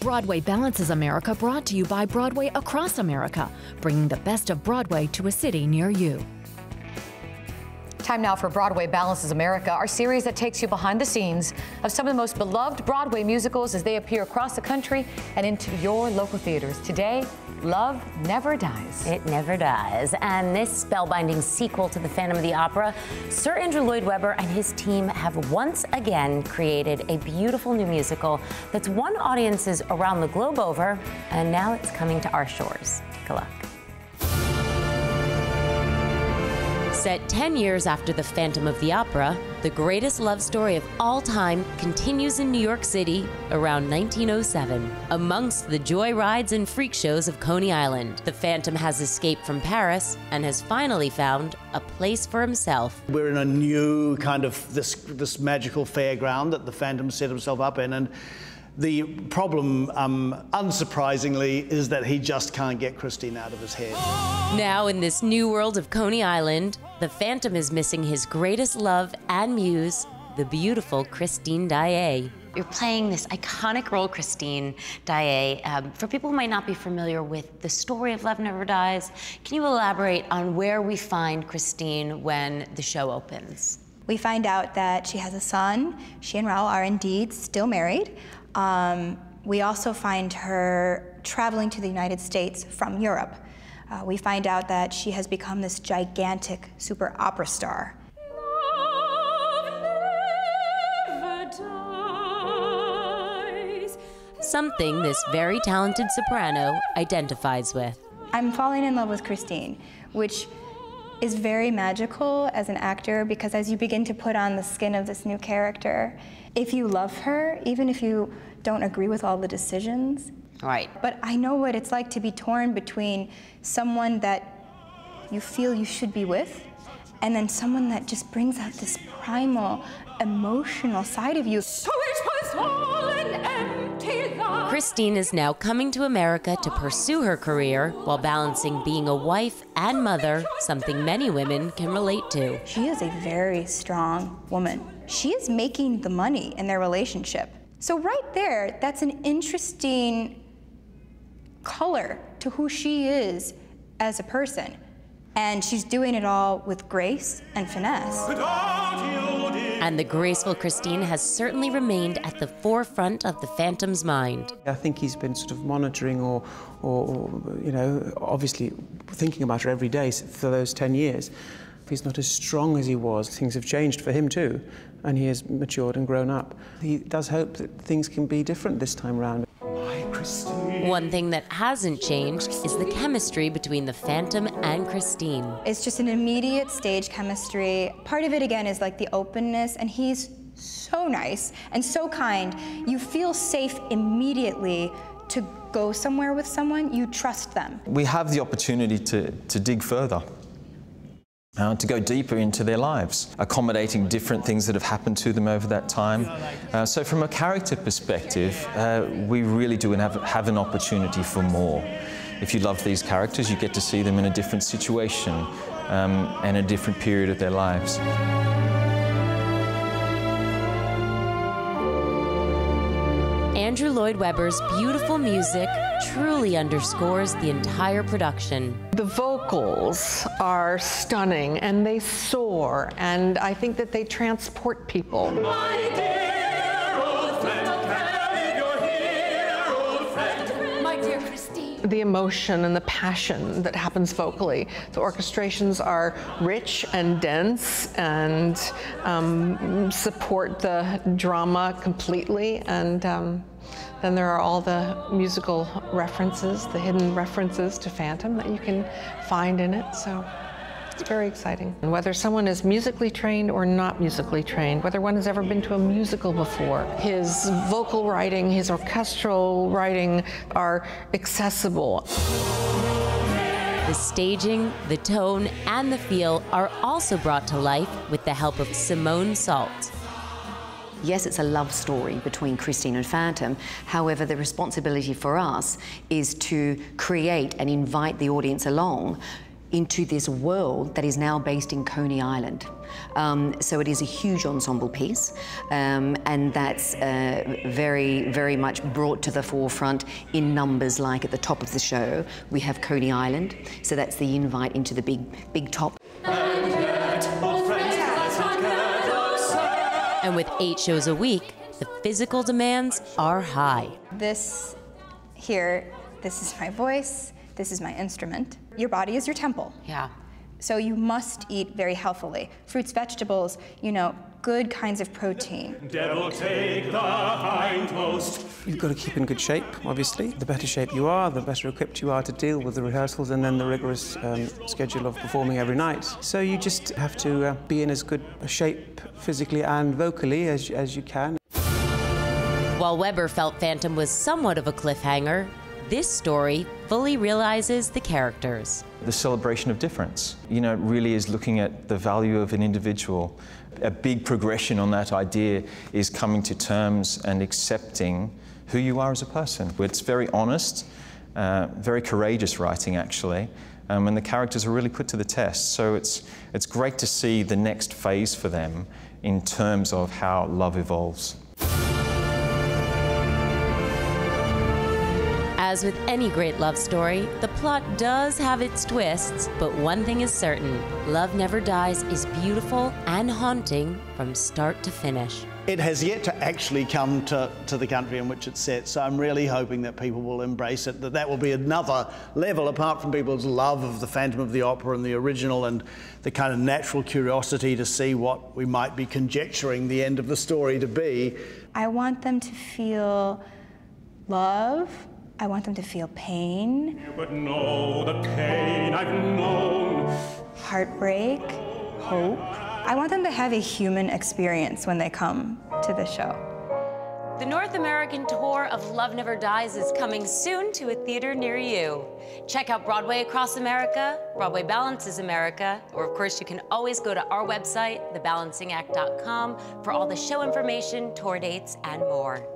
Broadway Balances America, brought to you by Broadway across America, bringing the best of Broadway to a city near you. Time now for Broadway Balances America, our series that takes you behind the scenes of some of the most beloved Broadway musicals as they appear across the country and into your local theaters. Today, Love Never Dies. It never dies. And this spellbinding sequel to The Phantom of the Opera, Sir Andrew Lloyd Webber and his team have once again created a beautiful new musical that's won audiences around the globe over, and now it's coming to our shores. Take a look. Set 10 years after The Phantom of the Opera, the greatest love story of all time continues in New York City around 1907. Amongst the joy rides and freak shows of Coney Island, the Phantom has escaped from Paris and has finally found a place for himself. We're in a new kind of this magical fairground that the Phantom set himself up in, and the problem, unsurprisingly, is that he just can't get Christine out of his head. Now, in this new world of Coney Island, the Phantom is missing his greatest love and muse, the beautiful Christine Daae. You're playing this iconic role, Christine Daae. For people who might not be familiar with the story of Love Never Dies, can you elaborate on where we find Christine when the show opens? We find out that she has a son. She and Raoul are indeed still married. We also find her traveling to the United States from Europe. We find out that she has become this gigantic super opera star. Something this very talented soprano identifies with. I'm falling in love with Christine, which is very magical as an actor, because as you begin to put on the skin of this new character, if you love her, even if you don't agree with all the decisions. Right. But I know what it's like to be torn between someone that you feel you should be with, and then someone that just brings out this primal, emotional side of you. So it was all an empty lie. Christine is now coming to America to pursue her career while balancing being a wife and mother, something many women can relate to. She is a very strong woman. She is making the money in their relationship. So right there, that's an interesting color to who she is as a person. And she's doing it all with grace and finesse. And the graceful Christine has certainly remained at the forefront of the Phantom's mind. I think he's been sort of monitoring or you know, obviously thinking about her every day for those 10 years. He's not as strong as he was. Things have changed for him too, and he has matured and grown up. He does hope that things can be different this time around. One thing that hasn't changed is the chemistry between the Phantom and Christine. It's just an immediate stage chemistry. Part of it, again, is like the openness, and he's so nice and so kind. You feel safe immediately to go somewhere with someone. You trust them. We have the opportunity to dig further. To go deeper into their lives, accommodating different things that have happened to them over that time. So from a character perspective, we really do have an opportunity for more. If you love these characters, you get to see them in a different situation and a different period of their lives. Andrew Lloyd Webber's beautiful music truly underscores the entire production. The vocals are stunning, and they soar, and I think that they transport people. My dear old friend, carry your dear old friend. My dear Christine. The emotion and the passion that happens vocally. The orchestrations are rich and dense and support the drama completely, and then there are all the musical references, the hidden references to Phantom that you can find in it, so it's very exciting. And whether someone is musically trained or not musically trained, whether one has ever been to a musical before, his vocal writing, his orchestral writing are accessible. The staging, the tone, and the feel are also brought to life with the help of Simone Salt. Yes, it's a love story between Christine and Phantom. However, the responsibility for us is to create and invite the audience along into this world that is now based in Coney Island. So it is a huge ensemble piece, and that's very, very much brought to the forefront in numbers like at the top of the show. We have Coney Island, so that's the invite into the big top. And with 8 shows a week, the physical demands are high. This here, this is my voice, this is my instrument. Your body is your temple. Yeah. So you must eat very healthily. Fruits, vegetables, you know, good kinds of protein. Devil take the hindmost. You've got to keep in good shape, obviously. The better shape you are, the better equipped you are to deal with the rehearsals and then the rigorous schedule of performing every night. So you just have to be in as good a shape physically and vocally as you can. While Webber felt Phantom was somewhat of a cliffhanger, this story fully realizes the characters. The celebration of difference, you know, it really is looking at the value of an individual. A big progression on that idea is coming to terms and accepting who you are as a person. It's very honest, very courageous writing, actually, and the characters are really put to the test. So it's great to see the next phase for them in terms of how love evolves. As with any great love story, the plot does have its twists, but one thing is certain: Love Never Dies is beautiful and haunting from start to finish. It has yet to actually come to the country in which it's set, so I'm really hoping that people will embrace it, that will be another level, apart from people's love of the Phantom of the Opera and the original and the kind of natural curiosity to see what we might be conjecturing the end of the story to be. I want them to feel love. I want them to feel pain. You would know the pain I've known. Heartbreak, hope. I want them to have a human experience when they come to the show. The North American tour of Love Never Dies is coming soon to a theater near you. Check out Broadway Across America, Broadway Balances America, or of course you can always go to our website, thebalancingact.com, for all the show information, tour dates, and more.